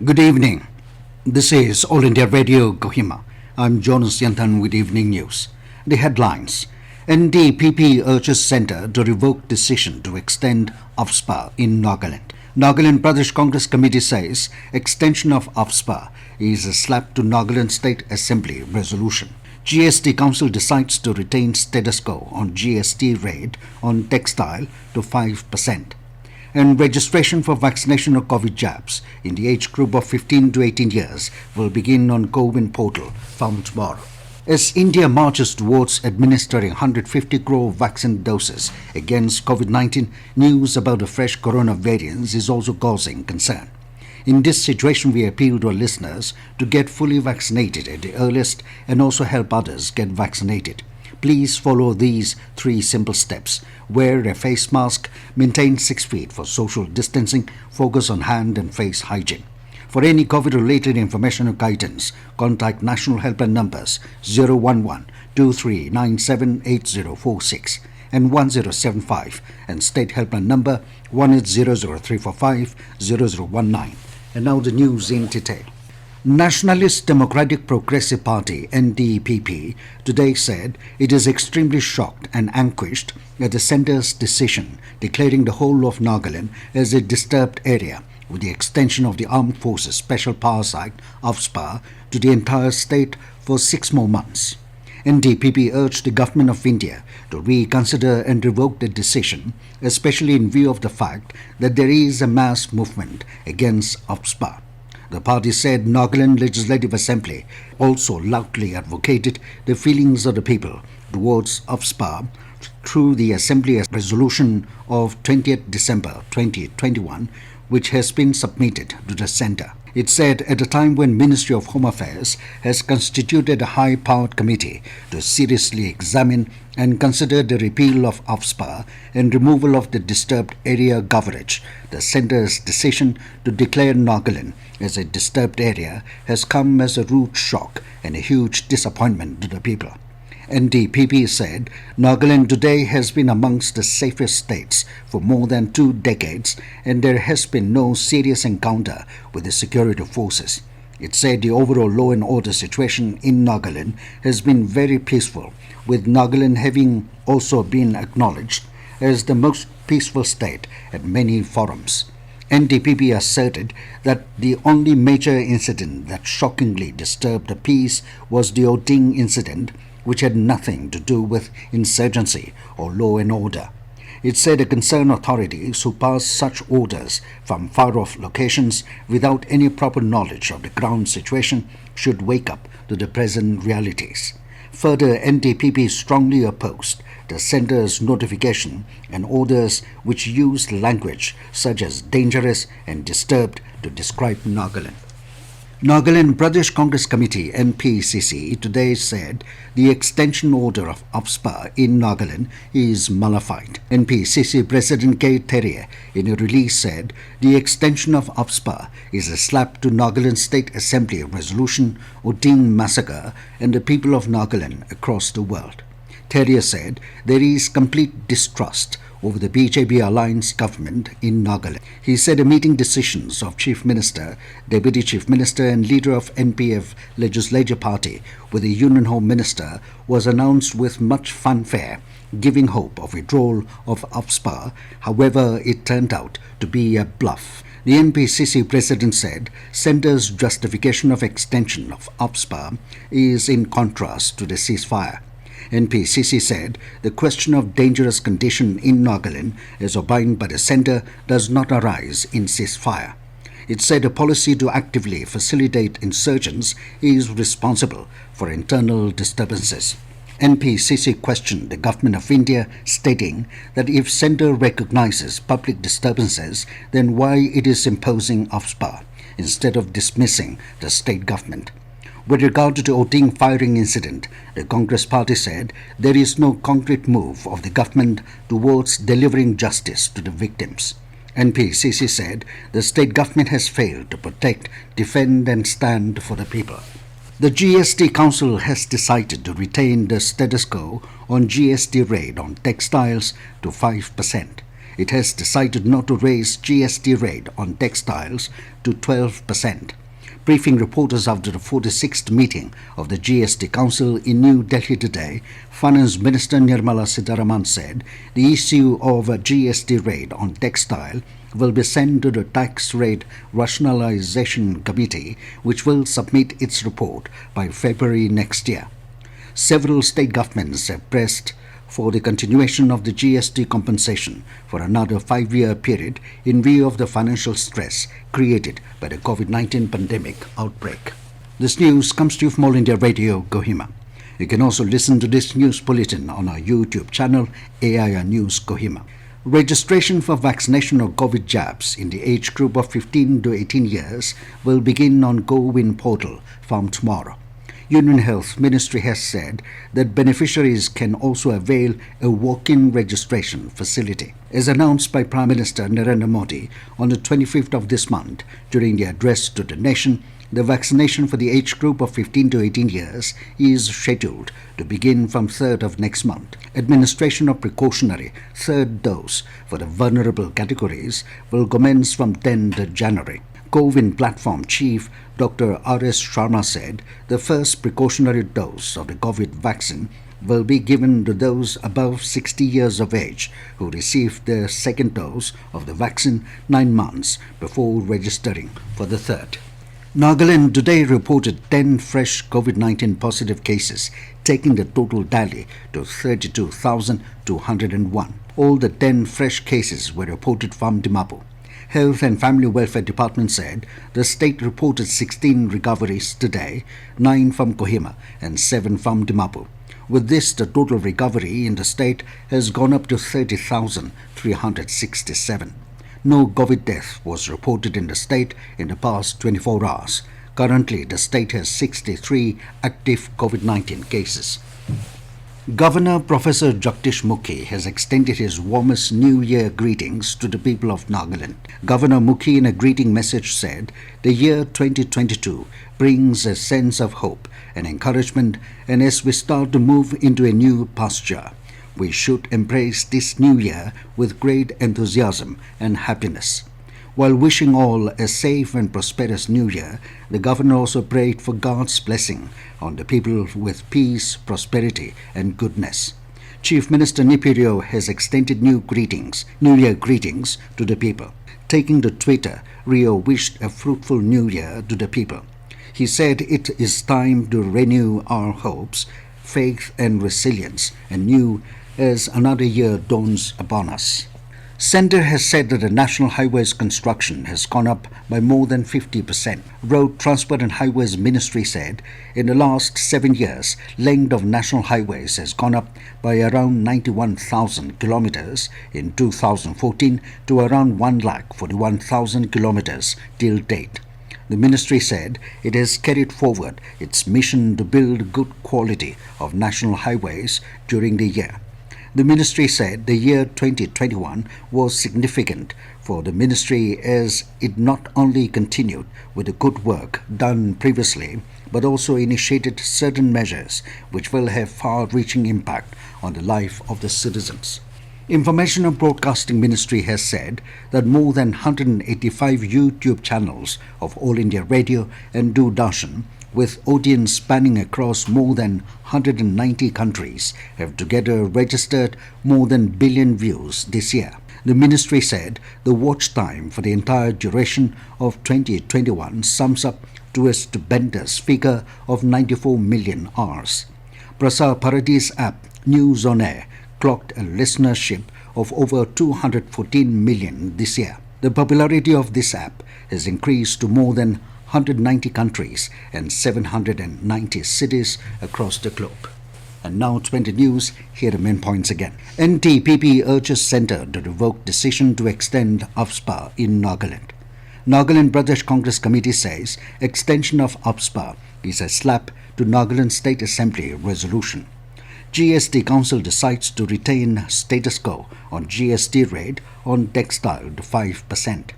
Good evening. This is All India Radio Kohima. I'm Jonas Yanthan with Evening News. The headlines. NDPP urges Centre to revoke decision to extend AFSPA in Nagaland. Nagaland Pradesh Congress Committee says extension of AFSPA is a slap to Nagaland State Assembly resolution. GST Council decides to retain status quo on GST rate on textile to 5%. And registration for vaccination of COVID jabs in the age group of 15 to 18 years will begin on Kohima portal from tomorrow. As India marches towards administering 150 crore vaccine doses against COVID-19, news about the fresh corona variants is also causing concern. In this situation, we appeal to our listeners to get fully vaccinated at the earliest and also help others get vaccinated. Please follow these 3 simple steps. Wear a face mask, maintain 6 feet for social distancing, focus on hand and face hygiene. For any COVID-related information or guidance, contact National Helpline numbers 011-2397-8046 and 1075 and State Helpline number 1800-345-0019. And now the news in detail. Nationalist Democratic Progressive Party (NDPP) today said it is extremely shocked and anguished at the centre's decision declaring the whole of Nagaland as a disturbed area with the extension of the Armed Forces Special Powers Act (AFSPA) to the entire state for 6 more months. NDPP urged the Government of India to reconsider and revoke the decision, especially in view of the fact that there is a mass movement against AFSPA. The party said Nagaland Legislative Assembly also loudly advocated the feelings of the people towards AFSPA through the Assembly resolution of 20th December 2021, which has been submitted to the centre. It said at a time when Ministry of Home Affairs has constituted a high-powered committee to seriously examine and consider the repeal of AFSPA and removal of the disturbed area coverage, the centre's decision to declare Nagaland as a disturbed area has come as a rude shock and a huge disappointment to the people. NDPP said Nagaland today has been amongst the safest states for more than 2 decades and there has been no serious encounter with the security forces. It said the overall law and order situation in Nagaland has been very peaceful, with Nagaland having also been acknowledged as the most peaceful state at many forums. NDPP asserted that the only major incident that shockingly disturbed the peace was the Oding incident, which had nothing to do with insurgency or law and order. It said the concerned authorities who pass such orders from far-off locations without any proper knowledge of the ground situation should wake up to the present realities. Further, NDPP strongly opposed the centre's notification and orders which used language such as dangerous and disturbed to describe Nagaland. Nagaland Pradesh Congress Committee (NPCC) today said the extension order of AFSPA in Nagaland is nullified. NPCC President K. Terrier in a release said the extension of AFSPA is a slap to Nagaland State Assembly resolution Oding massacre and the people of Nagaland across the world. Terrier said there is complete distrust over the BJP alliance government in Nagaland. He said the meeting decisions of Chief Minister, Deputy Chief Minister and leader of NPF Legislative Party with the Union Home Minister was announced with much fanfare, giving hope of withdrawal of AFSPA. However, it turned out to be a bluff. The NPCC president said Centre's justification of extension of AFSPA is in contrast to the ceasefire. NPCC said the question of dangerous condition in Nagaland as opined by the centre does not arise in ceasefire. It said a policy to actively facilitate insurgents is responsible for internal disturbances. NPCC questioned the Government of India, stating that if centre recognizes public disturbances, then why it is imposing AFSPA instead of dismissing the state government. With regard to the Oding firing incident, the Congress party said there is no concrete move of the government towards delivering justice to the victims. NPCC said the state government has failed to protect, defend and stand for the people. The GST Council has decided to retain the status quo on GST rate on textiles to 5%. It has decided not to raise GST rate on textiles to 12%. Briefing reporters after the 46th meeting of the GST Council in New Delhi today, Finance Minister Nirmala Sitharaman said the issue of a GST rate on textile will be sent to the Tax Rate Rationalization Committee, which will submit its report by February next year. Several state governments have pressed for the continuation of the GST compensation for another 5-year period in view of the financial stress created by the COVID-19 pandemic outbreak. This news comes to you from All India Radio, Kohima. You can also listen to this news bulletin on our YouTube channel, AIR News Kohima. Registration for vaccination of COVID jabs in the age group of 15 to 18 years will begin on Go-Win portal from tomorrow. Union Health Ministry has said that beneficiaries can also avail a walk-in registration facility. As announced by Prime Minister Narendra Modi on the 25th of this month during the address to the nation, the vaccination for the age group of 15 to 18 years is scheduled to begin from 3rd of next month. Administration of precautionary third dose for the vulnerable categories will commence from 10th January. Co-Win platform chief Dr. R.S. Sharma said the first precautionary dose of the COVID vaccine will be given to those above 60 years of age who received their second dose of the vaccine 9 months before registering for the third. Nagaland today reported 10 fresh COVID-19 positive cases, taking the total tally to 32,201. All the 10 fresh cases were reported from Dimapur. Health and Family Welfare Department said the state reported 16 recoveries today, 9 from Kohima and 7 from Dimapur. With this, the total recovery in the state has gone up to 30,367. No COVID death was reported in the state in the past 24 hours. Currently, the state has 63 active COVID-19 cases. Governor Professor Jagdish Mukhi has extended his warmest New Year greetings to the people of Nagaland. Governor Mukhi in a greeting message said, "The year 2022 brings a sense of hope and encouragement, and as we start to move into a new pasture, we should embrace this new year with great enthusiasm and happiness." While wishing all a safe and prosperous new year, the governor also prayed for God's blessing on the people with peace, prosperity and goodness. Chief Minister Nipirio has extended New Year greetings to the people. Taking to Twitter, Rio wished a fruitful new year to the people. He said it is time to renew our hopes, faith and resilience anew as another year dawns upon us. Centre has said that the National Highways construction has gone up by more than 50%. Road Transport and Highways Ministry said in the last 7 years, length of national highways has gone up by around 91,000 kilometres in 2014 to around 1,41,000 kilometres till date. The ministry said it has carried forward its mission to build good quality of national highways during the year. The ministry said the year 2021 was significant for the ministry as it not only continued with the good work done previously, but also initiated certain measures which will have far-reaching impact on the life of the citizens. Information and Broadcasting Ministry has said that more than 185 YouTube channels of All India Radio and Doordarshan with audience spanning across more than 190 countries have together registered more than a billion views this year. The ministry said the watch time for the entire duration of 2021 sums up to a stupendous figure of 94 million hours. Prasar Paradis app News on Air clocked a listenership of over 214 million this year. The popularity of this app has increased to more than 190 countries and 790 cities across the globe. And now 20 news, here are the main points again. NDPP urges Centre to revoke decision to extend AFSPA in Nagaland. Nagaland Pradesh Congress Committee says extension of AFSPA is a slap to Nagaland State Assembly resolution. GST Council decides to retain status quo on GST rate on textile to 5%.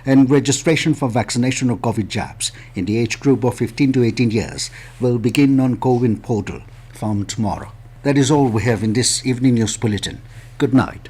And registration for vaccination of COVID jabs in the age group of 15 to 18 years will begin on Go-Win portal from tomorrow. That is all we have in this evening news bulletin. Good night.